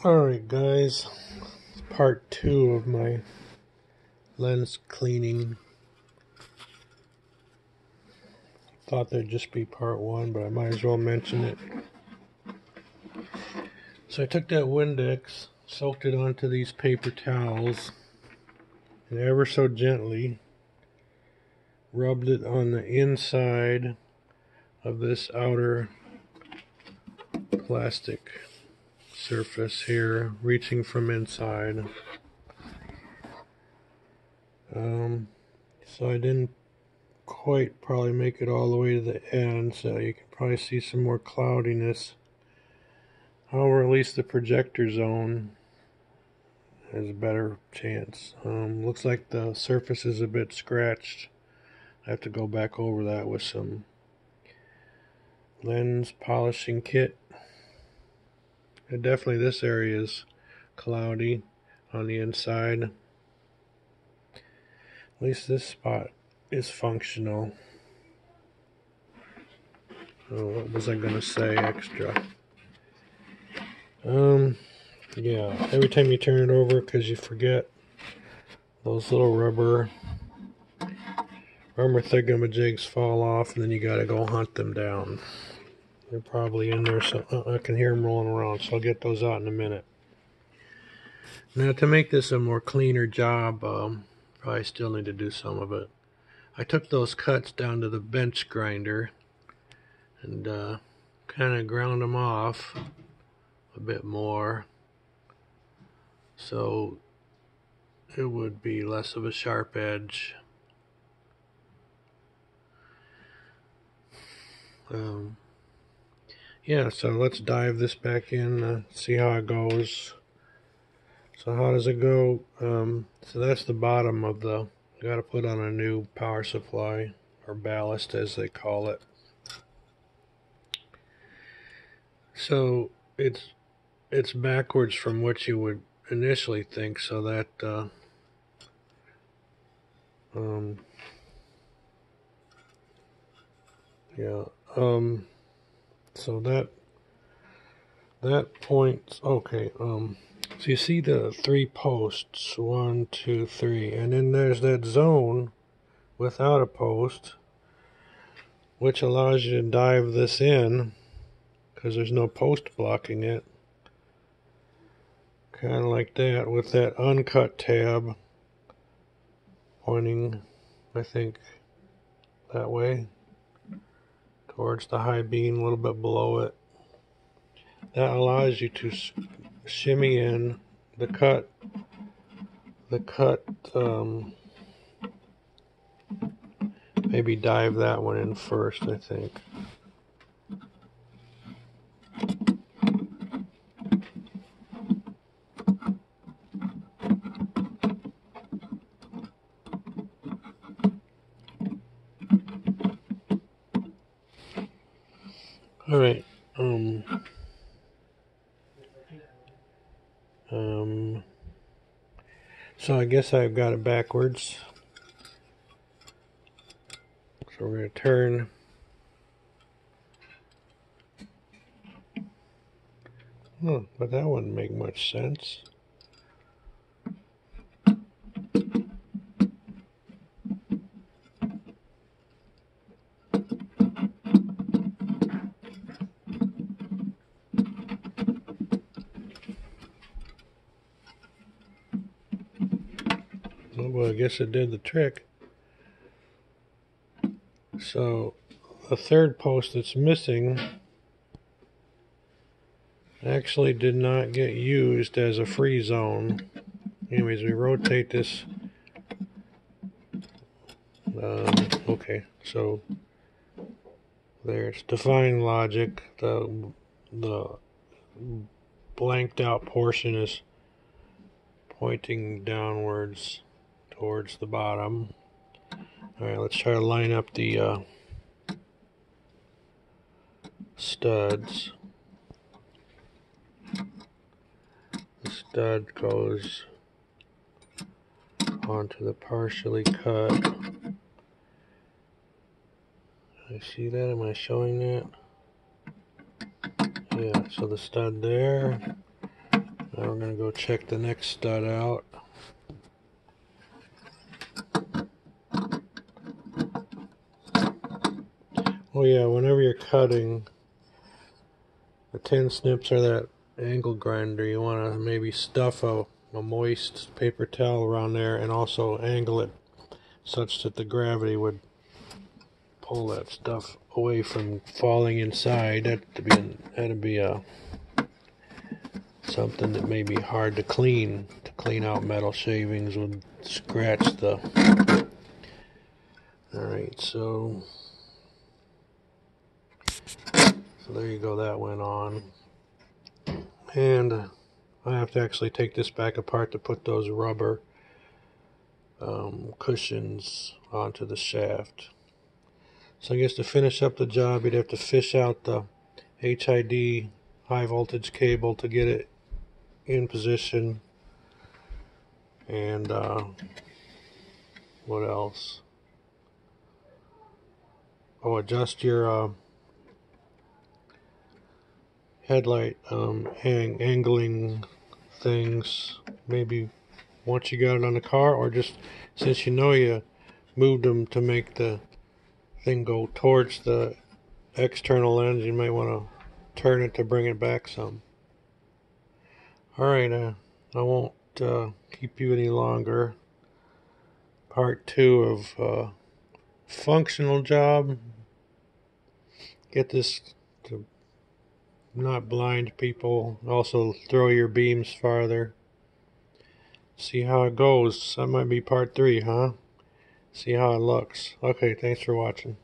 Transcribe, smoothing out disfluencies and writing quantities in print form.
Alright guys, part 2 of my lens cleaning. Thought there'd just be part 1, but I might as well mention it. So I took that Windex, soaked it onto these paper towels, and ever so gently rubbed it on the inside of this outer plastic surface here, reaching from inside. So I didn't quite probably make it all the way to the end, so you can probably see some more cloudiness. However, at least the projector zone has a better chance. Looks like the surface is a bit scratched. I have to go back over that with some lens polishing kit. And definitely this area is cloudy on the inside. At least this spot is functional. Oh, what was I gonna say extra? Yeah, every time you turn it over, because you forget, those little rubber thingamajigs fall off, and then you gotta go hunt them down. They're probably in there, so I can hear them rolling around, so I'll get those out in a minute. Now, to make this a more cleaner job, probably still need to do some of it. I took those cuts down to the bench grinder and kind of ground them off a bit more, so it would be less of a sharp edge. Yeah, so let's dive this back in, see how it goes. So how does it go? So that's the bottom of the, got to put on a new power supply, or ballast as they call it. So it's backwards from what you would initially think, so that yeah, so that point, okay, so you see the 3 posts, 1, 2, 3, and then there's that zone without a post, which allows you to dive this in because there's no post blocking it, kind of like that, with that uncut tab pointing, I think, that way towards the high beam, a little bit below it. That allows you to shimmy in the cut, maybe dive that one in first, I think. All right. So I guess I've got it backwards. So we're going to turn. But that wouldn't make much sense. Well, I guess it did the trick. So the third post that's missing actually did not get used as a free zone. Anyways, we rotate this. Okay, so there's defying logic. The blanked out portion is pointing downwards towards the bottom. Alright, let's try to line up the studs. The stud goes onto the partially cut. I see that? Am I showing that? Yeah, so the stud there, Now we're going to go check the next stud out. Oh yeah, whenever you're cutting, the tin snips are that angle grinder. You want to maybe stuff a moist paper towel around there and also angle it such that the gravity would pull that stuff away from falling inside. That'd be something that may be hard to clean out metal shavings, would scratch the. Alright, so there you go, that went on. And I have to actually take this back apart to put those rubber cushions onto the shaft. So I guess to finish up the job, you'd have to fish out the HID high voltage cable to get it in position. And what else? Oh, adjust your headlight angling things, maybe once you got it on the car, or just since you know you moved them to make the thing go towards the external lens, you might want to turn it to bring it back some. Alright, I won't keep you any longer. Part 2 of functional job. Get this to not blind people. Also throw your beams farther. See how it goes. That might be part 3, huh? See how it looks. Okay, thanks for watching.